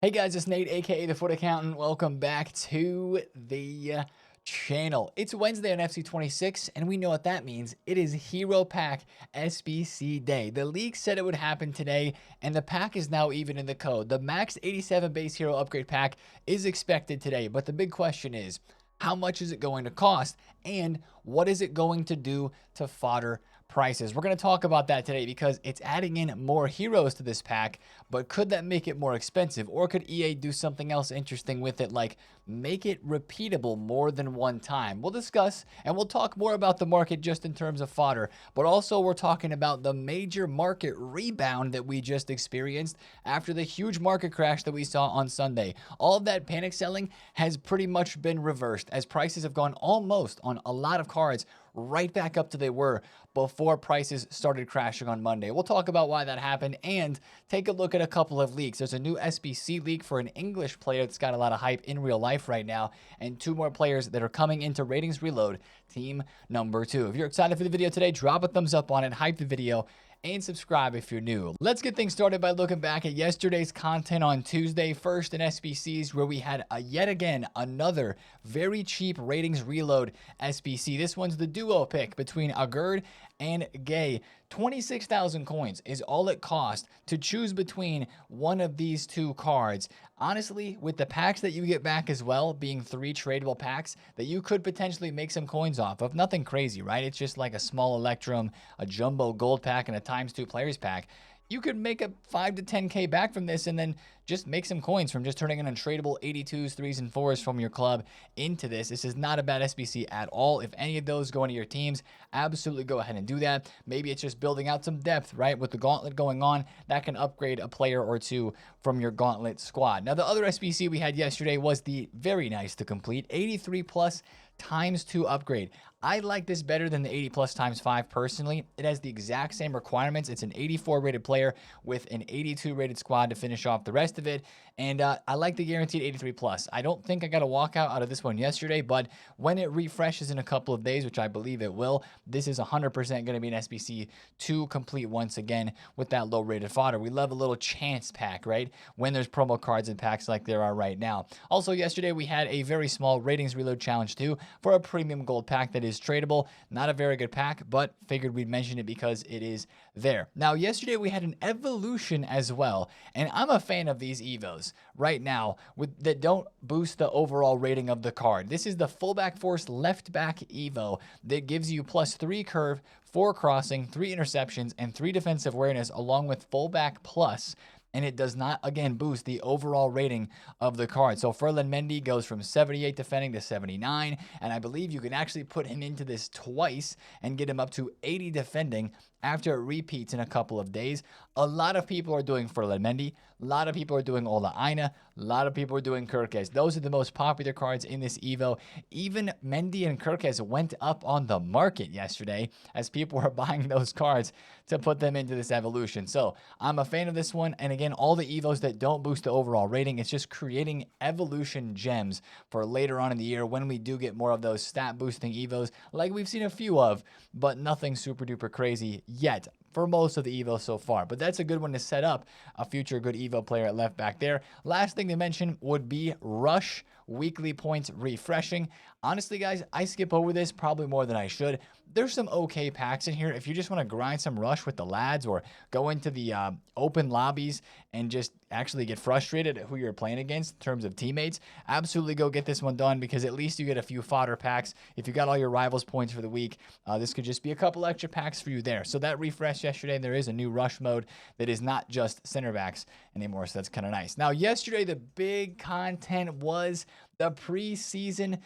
Hey guys, it's Nate, aka the Foot Accountant. Welcome back to the channel. It's Wednesday on FC 26, and we know what that means. It is Hero Pack SBC Day. The league said it would happen today, and the pack is now even in the code. The max 87 base hero upgrade pack is expected today, but the big question is, how much is it going to cost, and what is it going to do to fodder prices? We're going to talk about that today because it's adding in more heroes to this pack, but could that make it more expensive? Or could EA do something else interesting with it, like make it repeatable more than one time? We'll discuss and we'll talk more about the market just in terms of fodder, but also we're talking about the major market rebound that we just experienced after the huge market crash that we saw on Sunday. All of that panic selling has pretty much been reversed as prices have gone almost on a lot of cards right back up to they were before prices started crashing on Monday. We'll talk about why that happened and take a look at a couple of leaks. There's a new SBC leak for an English player that's got a lot of hype in real life right now, and two more players that are coming into Ratings Reload team number 2. If you're excited for the video today, drop a thumbs up on it, hype the video, and subscribe if you're new. Let's get things started by looking back at yesterday's content on Tuesday. First in SBCs, where we had yet again another very cheap Ratings Reload SBC. This one's the duo pick between Agurd and Gay. 26,000 coins is all it cost to choose between one of these two cards. Honestly, with the packs that you get back as well, being 3 tradable packs that you could potentially make some coins off of, nothing crazy, right? It's just like a small Electrum, a jumbo gold pack, and a ×2 players pack. You could make a 5 to 10k back from this and then just make some coins from just turning in untradeable 82s, 3s, and 4s from your club into this. This is not a bad SBC at all. If any of those go into your teams, absolutely go ahead and do that. Maybe it's just building out some depth, right? With the gauntlet going on, that can upgrade a player or two from your gauntlet squad. Now, the other SBC we had yesterday was the very nice to complete 83 plus ×2 upgrade. I like this better than the 80 plus ×5 personally. It has the exact same requirements. It's an 84 rated player with an 82 rated squad to finish off the rest of it. And I like the guaranteed 83 plus. I don't think I got a walkout out of this one yesterday, but when it refreshes in a couple of days, which I believe it will, this is 100% going to be an SBC to complete once again with that low rated fodder. We love a little chance pack, right? When there's promo cards and packs like there are right now. Also, yesterday we had a very small ratings reload challenge too for a premium gold pack that is tradable. Not a very good pack, but figured we'd mention it because it is there. Now, yesterday we had an evolution as well, and I'm a fan of these evos right now that don't boost the overall rating of the card. This is the Fullback Force left back evo that gives you +3 curve, 4 crossing, 3 interceptions, and 3 defensive awareness along with Fullback Plus. And it does not, again, boost the overall rating of the card. So Ferland Mendy goes from 78 defending to 79, and I believe you can actually put him into this twice and get him up to 80 defending after it repeats in a couple of days. A lot of people are doing Ferland Mendy. A lot of people are doing Ola Aina. A lot of people are doing Kirkes. Those are the most popular cards in this Evo. Even Mendy and Kirkes went up on the market yesterday as people were buying those cards to put them into this evolution. So I'm a fan of this one. And again, all the Evos that don't boost the overall rating, it's just creating evolution gems for later on in the year when we do get more of those stat boosting Evos like we've seen a few of, but nothing super duper crazy yet for most of the Evo so far. But that's a good one to set up a future good Evo player at left back there. Last thing to mention would be Rush weekly points refreshing. Honestly, guys, I skip over this probably more than I should. There's some okay packs in here. If you just want to grind some Rush with the lads or go into the open lobbies and just actually get frustrated at who you're playing against in terms of teammates, absolutely go get this one done because at least you get a few fodder packs. If you got all your rivals points for the week, this could just be a couple extra packs for you there. So that refresh yesterday, there is a new Rush mode that is not just center backs anymore, so that's kind of nice. Now, yesterday, the big content was the preseason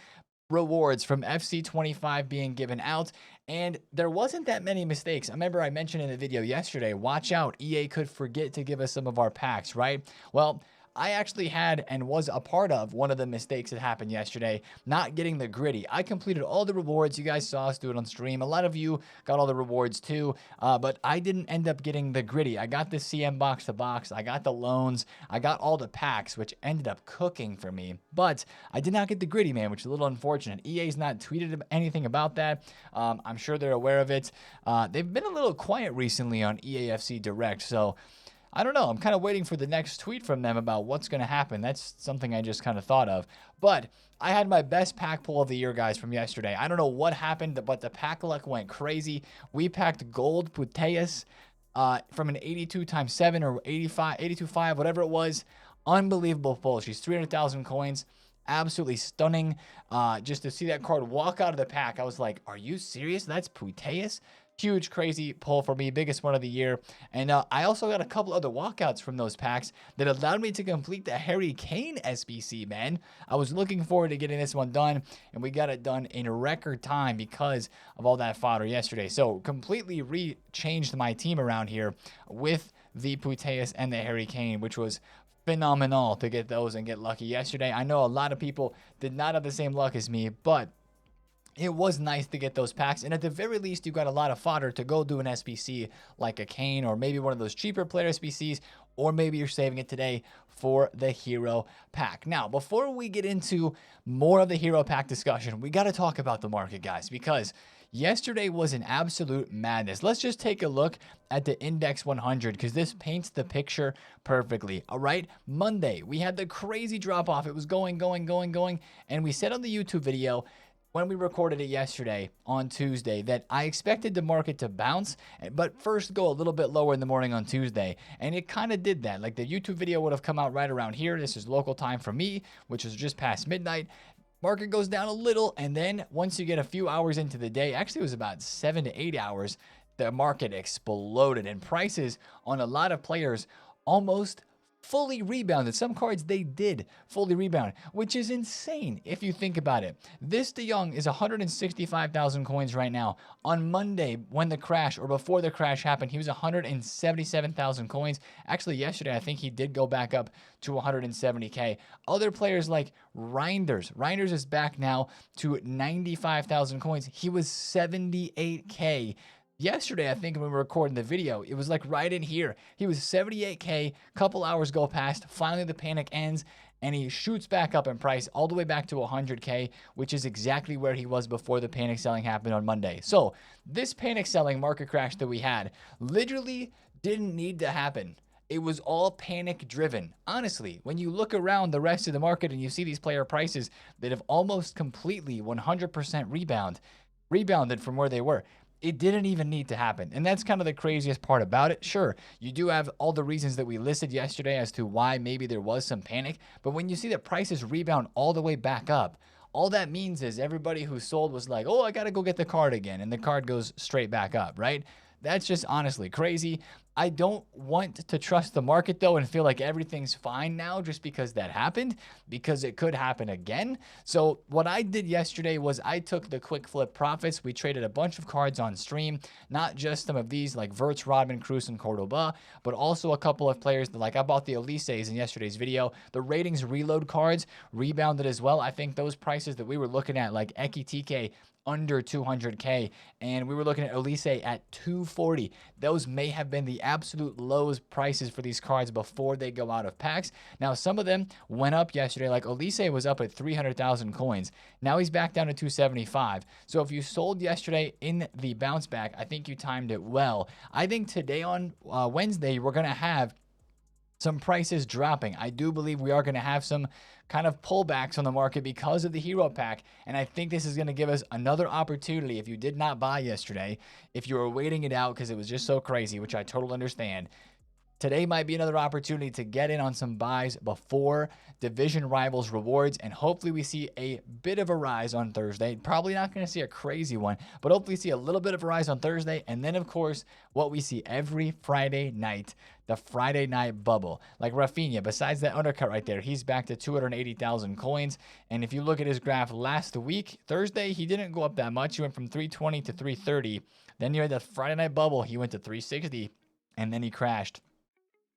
rewards from FC 25 being given out, and there wasn't that many mistakes. I remember I mentioned in the video yesterday, watch out, EA could forget to give us some of our packs, right? Well, I actually had and was a part of one of the mistakes that happened yesterday, not getting the gritty. I completed all the rewards. You guys saw us do it on stream. A lot of you got all the rewards too, but I didn't end up getting the gritty. I got the CM box to box. I got the loans. I got all the packs, which ended up cooking for me, but I did not get the gritty, man, which is a little unfortunate. EA's not tweeted anything about that. I'm sure they're aware of it. They've been a little quiet recently on EAFC Direct, so I don't know. I'm kind of waiting for the next tweet from them about what's going to happen. That's something I just kind of thought of. But I had my best pack pull of the year, guys, from yesterday. I don't know what happened, but the pack luck went crazy. We packed gold Puteas from an 82 times 7 or 85, 82.5, whatever it was. Unbelievable pull. She's 300,000 coins. Absolutely stunning. Just to see that card walk out of the pack, I was like, are you serious? That's Puteas? Huge, crazy pull for me. Biggest one of the year. And I also got a couple other walkouts from those packs that allowed me to complete the Harry Kane SBC, man. I was looking forward to getting this one done, and we got it done in record time because of all that fodder yesterday. So completely re-changed my team around here with the Puteas and the Harry Kane, which was phenomenal to get those and get lucky yesterday. I know a lot of people did not have the same luck as me, but it was nice to get those packs, and at the very least, you got a lot of fodder to go do an SBC like a Kane or maybe one of those cheaper player SBCs, or maybe you're saving it today for the hero pack. Now, before we get into more of the hero pack discussion, we got to talk about the market, guys, because yesterday was an absolute madness. Let's just take a look at the Index 100 because this paints the picture perfectly. All right, Monday, we had the crazy drop off. It was going, and we said on the YouTube video when we recorded it yesterday on Tuesday that I expected the market to bounce, but first go a little bit lower in the morning on Tuesday. And it kind of did that. Like the YouTube video would have come out right around here. This is local time for me, which is just past midnight. Market goes down a little. And then once you get a few hours into the day, actually it was about 7 to 8 hours, the market exploded and prices on a lot of players almost fully rebounded. Some cards they did fully rebound, which is insane if you think about it. This De Jong is 165,000 coins right now. On Monday, when the crash or before the crash happened, he was 177,000 coins. Actually, yesterday, I think he did go back up to 170K. Other players like Reinders is back now to 95,000 coins. He was 78K. Yesterday, I think when we were recording the video, it was like right in here. He was 78K, couple hours go past, finally the panic ends, and he shoots back up in price all the way back to 100K, which is exactly where he was before the panic selling happened on Monday. So this panic selling market crash that we had literally didn't need to happen. It was all panic driven. Honestly, when you look around the rest of the market and you see these player prices that have almost completely 100% rebounded from where they were, it didn't even need to happen. And that's kind of the craziest part about it. Sure, you do have all the reasons that we listed yesterday as to why maybe there was some panic. But when you see that prices rebound all the way back up, all that means is everybody who sold was like, oh, I got to go get the card again. And the card goes straight back up, right? That's just honestly crazy. I don't want to trust the market, though, and feel like everything's fine now just because that happened, because it could happen again. So what I did yesterday was I took the quick flip profits. We traded a bunch of cards on stream, not just some of these like Verts, Rodman, Cruz, and Cordoba, but also a couple of players that, like I bought the Elises in yesterday's video. The ratings reload cards rebounded as well. I think those prices that we were looking at, like Eki TK, under 200K, and we were looking at Elise at 240. Those may have been the absolute lowest prices for these cards before they go out of packs. Now, some of them went up yesterday, like Elise was up at 300,000 coins. Now he's back down to 275. So if you sold yesterday in the bounce back, I think you timed it well. I think today on Wednesday, we're going to have some prices dropping. I do believe we are going to have some kind of pullbacks on the market because of the hero pack, and I think this is going to give us another opportunity. If you did not buy yesterday, if you were waiting it out because it was just so crazy, which I totally understand, today might be another opportunity to get in on some buys before division rivals rewards, and hopefully we see a bit of a rise on Thursday. Probably not going to see a crazy one, but hopefully see a little bit of a rise on Thursday, and then of course what we see every Friday night, the Friday night bubble. Like Rafinha, besides that undercut right there, he's back to 280,000 coins, and if you look at his graph last week, Thursday, he didn't go up that much. He went from 320 to 330. Then you had the Friday night bubble, he went to 360, and then he crashed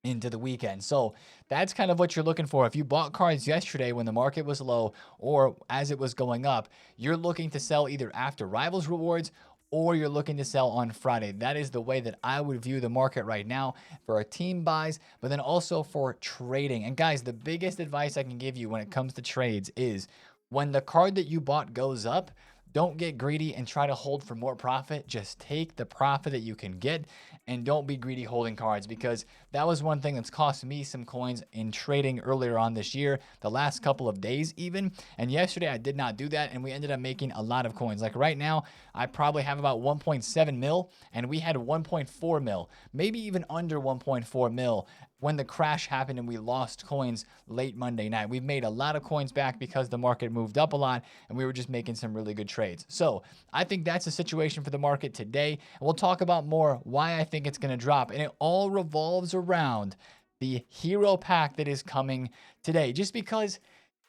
into the weekend. So that's kind of what you're looking for. If you bought cards yesterday when the market was low or as it was going up, you're looking to sell either after rivals rewards or you're looking to sell on Friday. That is the way that I would view the market right now for our team buys, but then also for trading. And guys, the biggest advice I can give you when it comes to trades is when the card that you bought goes up, Don't get greedy and try to hold for more profit. Just take the profit that you can get and don't be greedy holding cards, because that was one thing that's cost me some coins in trading earlier on this year, the last couple of days even. And yesterday I did not do that, and we ended up making a lot of coins. Like right now, I probably have about 1.7 mil, and we had 1.4 mil, maybe even under 1.4 mil when the crash happened and we lost coins late Monday night. We've made a lot of coins back because the market moved up a lot and we were just making some really good trades. So I think that's the situation for the market today. And we'll talk about more why I think it's going to drop. And it all revolves around the hero pack that is coming today, just because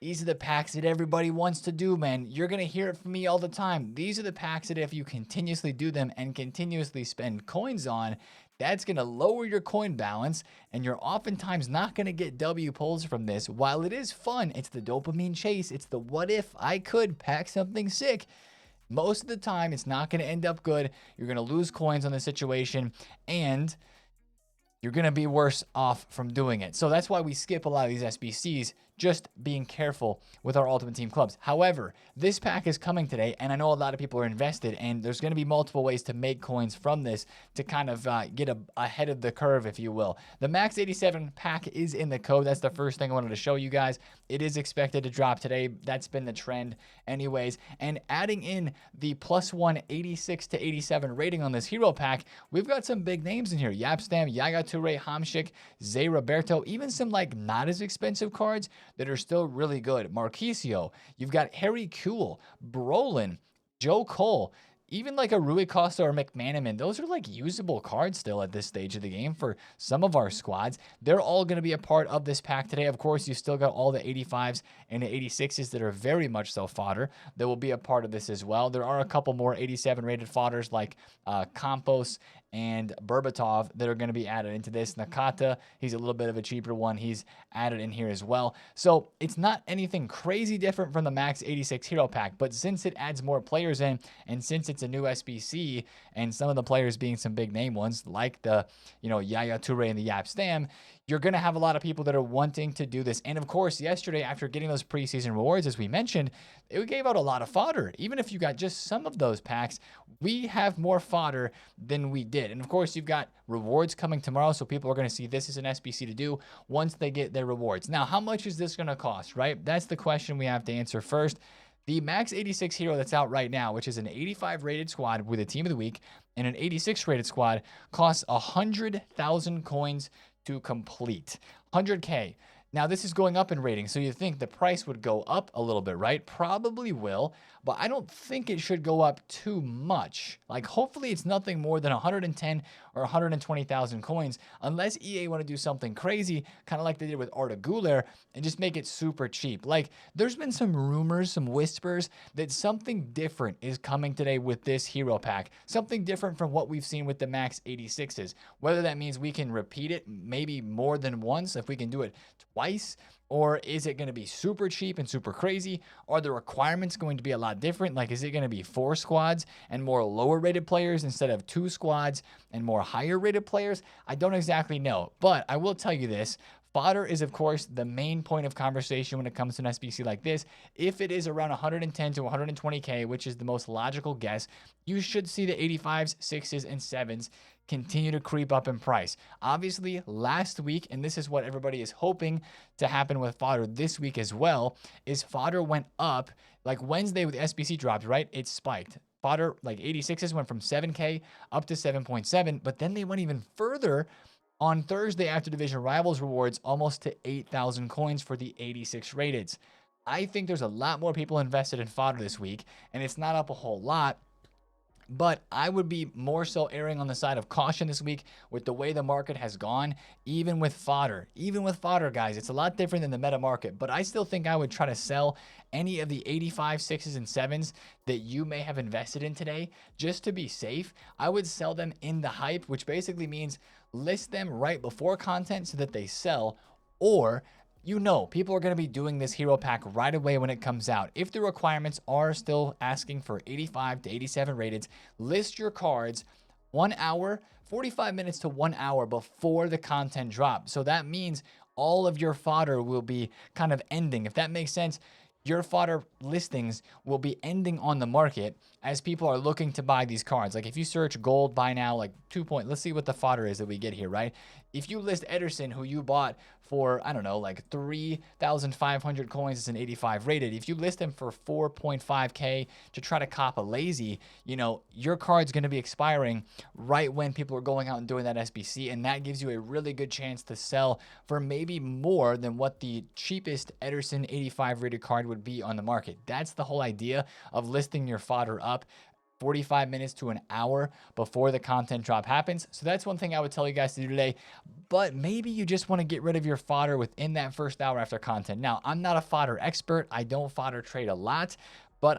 these are the packs that everybody wants to do, man. You're going to hear it from me all the time. These are the packs that if you continuously do them and continuously spend coins on, that's going to lower your coin balance, and you're oftentimes not going to get W pulls from this. While it is fun, it's the dopamine chase. It's the what if I could pack something sick. Most of the time, it's not going to end up good. You're going to lose coins on the situation, and you're going to be worse off from doing it. So that's why we skip a lot of these SBCs, just being careful with our Ultimate Team clubs. However, this pack is coming today, and I know a lot of people are invested, and there's going to be multiple ways to make coins from this to kind of get ahead of the curve, if you will. The Max 87 pack is in the code. That's the first thing I wanted to show you guys. It is expected to drop today. That's been the trend anyways. And adding in the +1 86 to 87 rating on this hero pack, we've got some big names in here. Yapstam, Yaya Toure, Hamsik, Zay Roberto, even some like not as expensive cards that are still really good. Marquisio, you've got Harry Kuehl, Brolin, Joe Cole, even like a Rui Costa or McManaman. Those are like usable cards still at this stage of the game for some of our squads. They're all going to be a part of this pack today. Of course, you still got all the 85s and the 86s that are very much so fodder that will be a part of this as well. There are a couple more 87 rated fodders like Campos and Berbatov that are going to be added into this. Nakata, he's a little bit of a cheaper one. He's added in here as well. So it's not anything crazy different from the Max 86 Hero Pack, but since it adds more players in, and since it's a new SBC, and some of the players being some big name ones, like the, Yaya Toure and the Yapstam, you're going to have a lot of people that are wanting to do this. And of course, yesterday, after getting those preseason rewards, as we mentioned, it gave out a lot of fodder. Even if you got just some of those packs, we have more fodder than we did. And of course, you've got rewards coming tomorrow, so people are going to see this as an SBC to do once they get their rewards. Now, how much is this going to cost, right? That's the question we have to answer first. The Max 86 hero that's out right now, which is an 85 rated squad with a team of the week and an 86 rated squad, costs 100,000 coins to complete. 100K. Now, this is going up in rating, so you think the price would go up a little bit, right? Probably will, but I don't think it should go up too much. Like, hopefully it's nothing more than 110 or 120,000 coins, unless EA want to do something crazy, kind of like they did with Arda Güler, and just make it super cheap. Like, there's been some rumors, some whispers that something different is coming today with this hero pack. Something different from what we've seen with the Max 86s. Whether that means we can repeat it maybe more than once, if we can do it twice, or is it going to be super cheap and super crazy? Are the requirements going to be a lot different? Like, is it going to be 4 squads and more lower rated players instead of 2 squads and more higher rated players? I don't exactly know, but I will tell you this. Fodder is, of course, the main point of conversation when it comes to an SBC like this. If it is around 110 to 120K, which is the most logical guess, you should see the 85s, 6s, and 7s continue to creep up in price. Obviously, last week, and this is what everybody is hoping to happen with fodder this week as well, is fodder went up. Like Wednesday with SBC dropped, right? It spiked. Fodder, like 86s, went from 7K up to 7.7, but then they went even further on Thursday after Division Rivals rewards, almost to 8,000 coins for the 86 rateds. I think there's a lot more people invested in fodder this week, and it's not up a whole lot. But I would be more so erring on the side of caution this week with the way the market has gone, even with fodder. Even with fodder, guys, it's a lot different than the meta market. But I still think I would try to sell any of the 85, 6s, and 7s that you may have invested in today just to be safe. I would sell them in the hype, which basically means list them right before content so that they sell, or people are going to be doing this hero pack right away when it comes out. If the requirements are still asking for 85 to 87 rated, list your cards 1 hour, 45 minutes to 1 hour before the content drop. So that means all of your fodder will be kind of ending. If that makes sense, your fodder listings will be ending on the market as people are looking to buy these cards. Like if you search gold buy now, like 2 point, let's see what the fodder is that we get here, right? If you list Ederson, who you bought for, I don't know, like 3,500 coins, it's an 85 rated. If you list him for 4.5K to try to cop a lazy, you know, your card's going to be expiring right when people are going out and doing that SBC. And that gives you a really good chance to sell for maybe more than what the cheapest Ederson 85 rated card would be on the market. That's the whole idea of listing your fodder up 45 minutes to an hour before the content drop happens. So that's one thing I would tell you guys to do today. But maybe you just want to get rid of your fodder within that first hour after content. Now, I'm not a fodder expert. I don't fodder trade a lot, but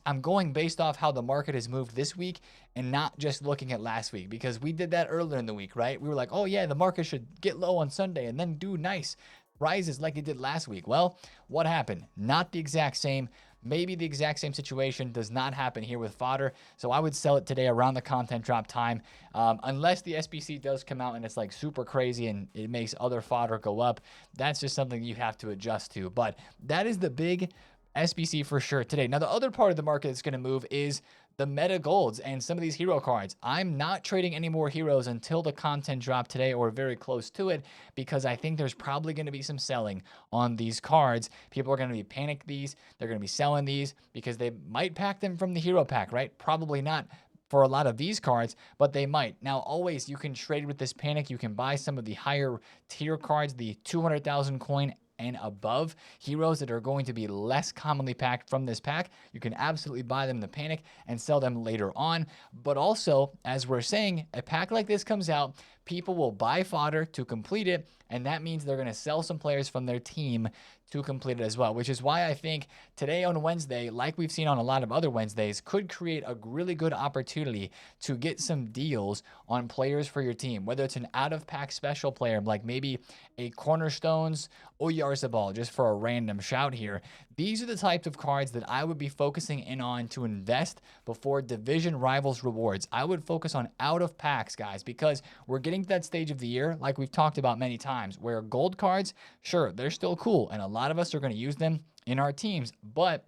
I'm going based off how the market has moved this week and not just looking at last week, because we did that earlier in the week, right? We were like, oh yeah, the market should get low on Sunday and then do nice rises like it did last week. Well, what happened? Not the exact same. Maybe the exact same situation does not happen here with fodder. So I would sell it today around the content drop time, unless the SBC does come out and it's like super crazy and it makes other fodder go up. That's just something you have to adjust to. But that is the big SBC for sure today. Now, the other part of the market that's going to move is the meta golds and some of these hero cards. I'm not trading any more heroes until the content drop today or very close to it, because I think there's probably going to be some selling on these cards. People are going to be panicked these. They're going to be selling these because they might pack them from the hero pack, right? Probably not for a lot of these cards, but they might. Now, always you can trade with this panic. You can buy some of the higher tier cards, the 200,000 coin and above heroes that are going to be less commonly packed from this pack. You can absolutely buy them in the panic and sell them later on. But also, as we're saying, a pack like this comes out, people will buy fodder to complete it, and that means they're going to sell some players from their team to complete it as well, which is why I think today on Wednesday, like we've seen on a lot of other Wednesdays, could create a really good opportunity to get some deals on players for your team, whether it's an out-of-pack special player, like maybe a Cornerstones Oyarzabal, just for a random shout here. These are the types of cards that I would be focusing in on to invest before division rivals rewards. I would focus on out-of-packs, guys, because we're getting to that stage of the year, like we've talked about many times, where gold cards, sure, they're still cool, and a lot of us are going to use them in our teams, but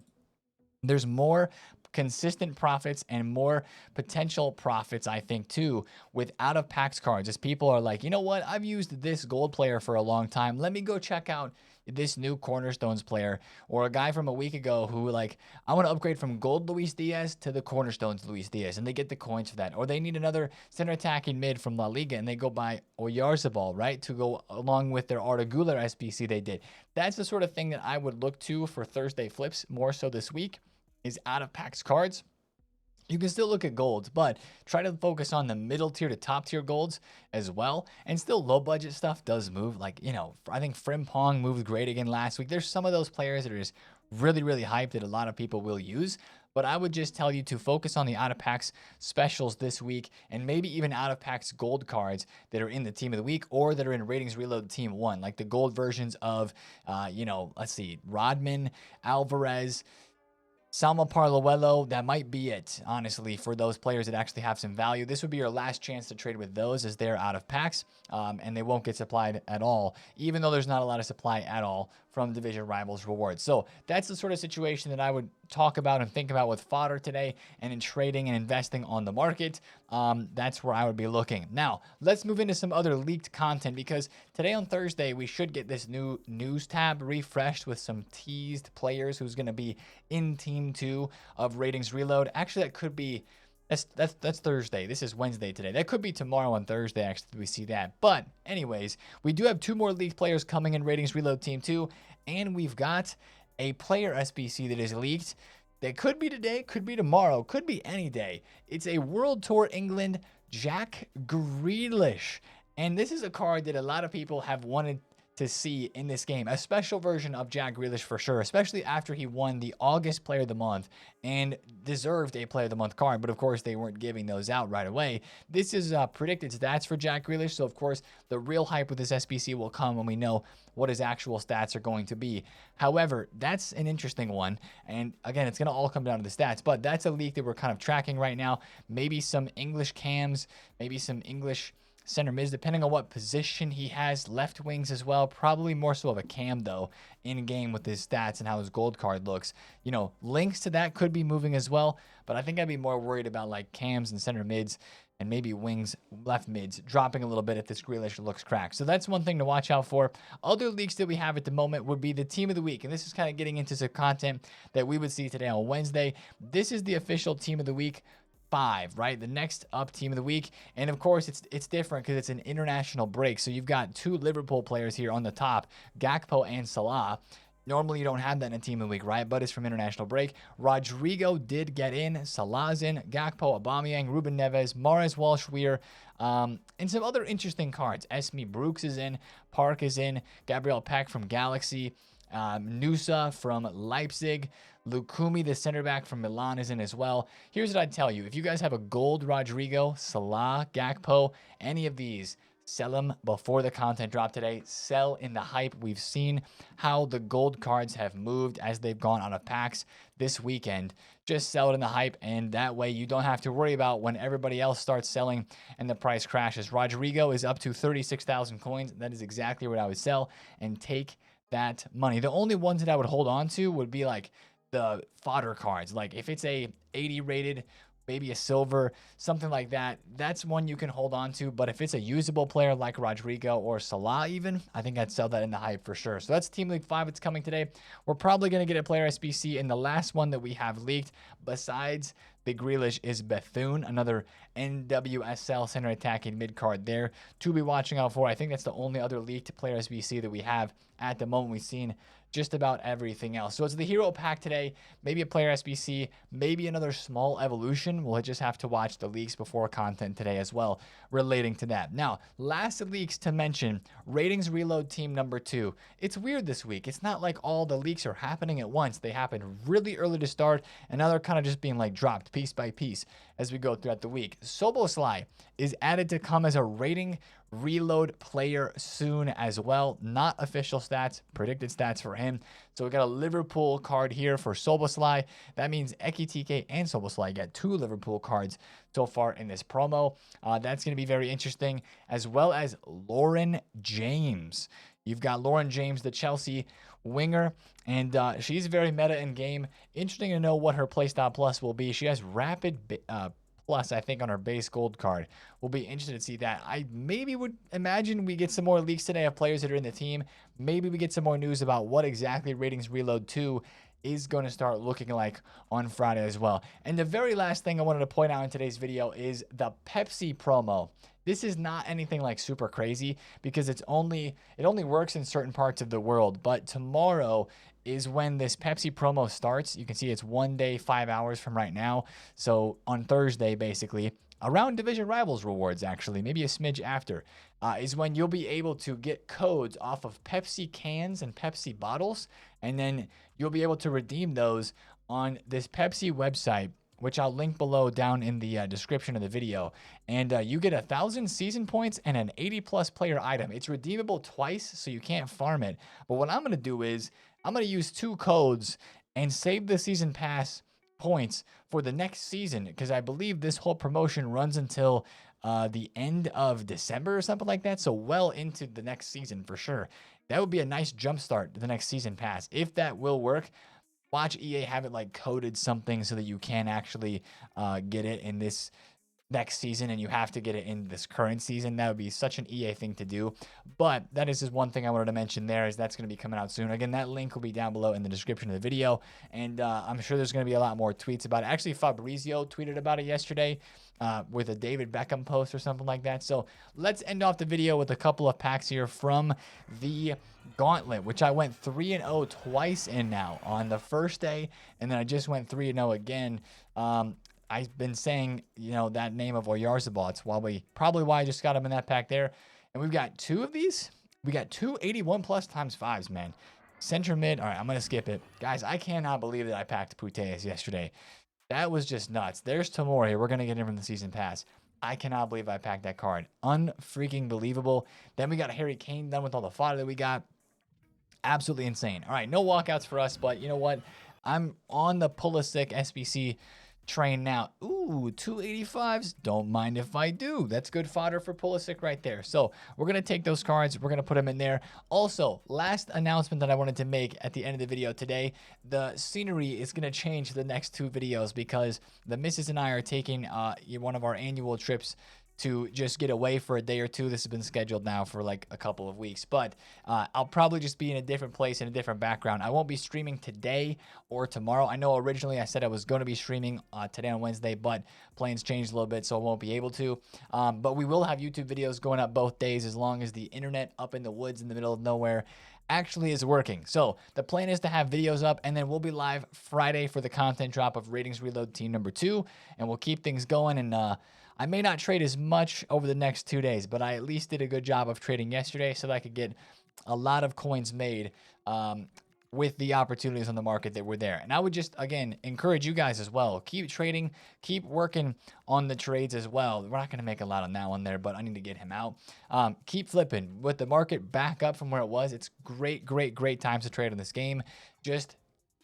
there's more consistent profits and more potential profits, I think, too, with out-of-packs cards, as people are like, you know what, I've used this gold player for a long time, let me go check out this new Cornerstones player, or a guy from a week ago who, like, I want to upgrade from gold Luis Diaz to the Cornerstones Luis Diaz, and they get the coins for that. Or they need another center attacking mid from La Liga, and they go buy Oyarzabal, right, to go along with their Arda Güler SBC they did. That's the sort of thing that I would look to for Thursday flips more so this week, is out-of-packs cards. You can still look at golds, but try to focus on the middle tier to top tier golds as well. And still low budget stuff does move. Like, you know, I think Frimpong moved great again last week. There's some of those players that are just really, really hyped that a lot of people will use. But I would just tell you to focus on the out-of-packs specials this week, and maybe even out-of-packs gold cards that are in the team of the week or that are in Ratings Reload Team 1, like the gold versions of, let's see, Rodman, Alvarez, Salma Parluelo. That might be it, honestly, for those players that actually have some value. This would be your last chance to trade with those, as they're out of packs, and they won't get supplied at all, even though there's not a lot of supply at all from Division Rivals rewards. So that's the sort of situation that I would talk about and think about with fodder today, and in trading and investing on the market. That's where I would be looking. Now, let's move into some other leaked content, because today on Thursday, we should get this new news tab refreshed with some teased players who's going to be in Team 2 of Ratings Reload. Actually, that could be... That's Thursday. This is Wednesday today. That could be tomorrow on Thursday, actually, we see that. But anyways, we do have 2 more leaked players coming in Ratings Reload Team 2, and we've got a player SBC that is leaked. That could be today, could be tomorrow, could be any day. It's a World Tour England Jack Grealish. And this is a card that a lot of people have wanted to see in this game, a special version of Jack Grealish for sure, especially after he won the August Player of the Month and deserved a Player of the Month card, but of course they weren't giving those out right away. This is predicted stats for Jack Grealish, so of course the real hype with this SBC will come when we know what his actual stats are going to be. However, that's an interesting one, and again, it's going to all come down to the stats, but that's a leak that we're kind of tracking right now. Maybe some English cams, maybe some English center mids, depending on what position he has. Left wings as well. Probably more so of a cam, though, in game with his stats and how his gold card looks. You know, links to that could be moving as well, but I think I'd be more worried about like cams and center mids and maybe wings, left mids, dropping a little bit if this Grealish looks cracked. So that's one thing to watch out for. Other leaks that we have at the moment would be the team of the week. And this is kind of getting into some content that we would see today on Wednesday. This is the official team of the week 5, right? The next up team of the week. And of course, it's different because it's an international break. So you've got 2 Liverpool players here on the top, Gakpo and Salah. Normally, you don't have that in a team of the week, right? But it's from international break. Rodrigo did get in. Salah's in. Gakpo, Aubameyang, Ruben Neves, Mahrez, Walsh-Weir, and some other interesting cards. Esme Brooks is in. Park is in. Gabriel Peck from Galaxy. Nusa from Leipzig. Lukumi, the center back from Milan, is in as well. Here's what I'd tell you. If you guys have a gold Rodrigo, Salah, Gakpo, any of these, sell them before the content drop today. Sell in the hype. We've seen how the gold cards have moved as they've gone out of packs this weekend. Just sell it in the hype, and that way you don't have to worry about when everybody else starts selling and the price crashes. Rodrigo is up to 36,000 coins. That is exactly what I would sell and take that money. The only ones that I would hold on to would be like the fodder cards. Like if it's a 80 rated, maybe a silver, something like that, that's one you can hold on to. But if it's a usable player like Rodrigo or Salah even, I think I'd sell that in the hype for sure. So that's Team League 5 that's coming today. We're probably going to get a player SBC in the last one that we have leaked. Besides the Grealish is Bethune, another NWSL center attacking mid card there to be watching out for. I think that's the only other leaked player SBC that we have at the moment. We've seen just about everything else. So it's the hero pack today, maybe a player SBC, maybe another small evolution. We'll just have to watch the leaks before content today as well relating to that. Now, last leaks to mention, ratings reload team number 2. It's weird this week. It's not like all the leaks are happening at once. They happen really early to start, and now they're kind of just being like dropped piece by piece as we go throughout the week. Soboslai is added to come as a rating reload player soon as well. Not official stats, predicted stats for him. So we got a Liverpool card here for Soboslai. That means Ekitike and Soboslai get 2 Liverpool cards so far in this promo. That's going to be very interesting, as well as Lauren James. You've got Lauren James, the Chelsea winger, and she's very meta in game. Interesting to know what her playstyle plus will be. She has rapid plus, I think, on her base gold card. We'll be interested to see that. I maybe would imagine we get some more leaks today of players that are in the team. Maybe we get some more news about what exactly Ratings Reload 2 is going to start looking like on Friday as well. And the very last thing I wanted to point out in today's video is the Pepsi promo. This is not anything like super crazy because it only works in certain parts of the world. But tomorrow is when this Pepsi promo starts. You can see it's 1 day, 5 hours from right now. So on Thursday, basically, around Division Rivals rewards, actually, maybe a smidge after, is when you'll be able to get codes off of Pepsi cans and Pepsi bottles. And then you'll be able to redeem those on this Pepsi website, which I'll link below down in the description of the video. And you get 1,000 season points and an 80+ player item. It's redeemable twice, so you can't farm it. But what I'm going to do is I'm going to use 2 codes and save the season pass points for the next season, because I believe this whole promotion runs until the end of December or something like that. So well into the next season for sure. That would be a nice jump start to the next season pass. If that will work, watch EA have it like coded something so that you can actually get it in this next season, and you have to get it in this current season. That would be such an EA thing to do. But that is just one thing I wanted to mention there, is that's going to be coming out soon. Again, that link will be down below in the description of the video, and I'm sure there's going to be a lot more tweets about it. Actually, Fabrizio tweeted about it yesterday with a David Beckham post or something like that. So let's end off the video with a couple of packs here from the Gauntlet, which I went 3-0 twice in now on the first day, and then I just went 3-0 again. I've been saying, you know, that name of Oyarzabal. It's probably why I just got him in that pack there. And we've got 2 of these. We got 2 81+ times 5s, man. Center mid. All right, I'm going to skip it. Guys, I cannot believe that I packed Puteas yesterday. That was just nuts. There's Tomori. We're going to get him from the season pass. I cannot believe I packed that card. Unfreaking believable. Then we got Harry Kane done with all the fodder that we got. Absolutely insane. All right, no walkouts for us, but you know what? I'm on the Pulisic SBC train now. Ooh, 285s. Don't mind if I do. That's good fodder for Pulisic right there. So we're going to take those cards. We're going to put them in there. Also, last announcement that I wanted to make at the end of the video today, the scenery is going to change the next 2 videos because the missus and I are taking one of our annual trips to just get away for a day or two. This has been scheduled now for like a couple of weeks, but I'll probably just be in a different place, in a different background. I won't be streaming today or tomorrow. I know originally I said I was going to be streaming today on Wednesday, but plans changed a little bit, so I won't be able to. But we will have YouTube videos going up both days as long as the internet up in the woods in the middle of nowhere actually is working. So the plan is to have videos up, and then we'll be live Friday for the content drop of Ratings Reload Team number 2, and we'll keep things going. And I may not trade as much over the next 2 days, but I at least did a good job of trading yesterday so that I could get a lot of coins made with the opportunities on the market that were there. And I would just, again, encourage you guys as well. Keep trading, keep working on the trades as well. We're not going to make a lot on that one there, but I need to get him out. Keep flipping. With the market back up from where it was, it's great, great, great times to trade in this game. Just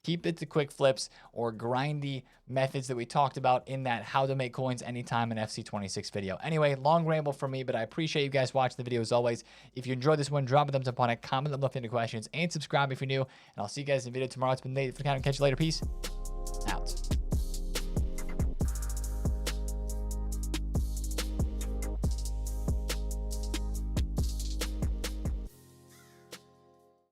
keep it to quick flips or grindy methods that we talked about in that how to make coins anytime in FC26 video. Anyway, long ramble from me, but I appreciate you guys watching the video as always. If you enjoyed this one, drop a thumbs up on it, comment below any questions, and subscribe if you're new. And I'll see you guys in the video tomorrow. It's been TheFutAccountant. Catch you later. Peace.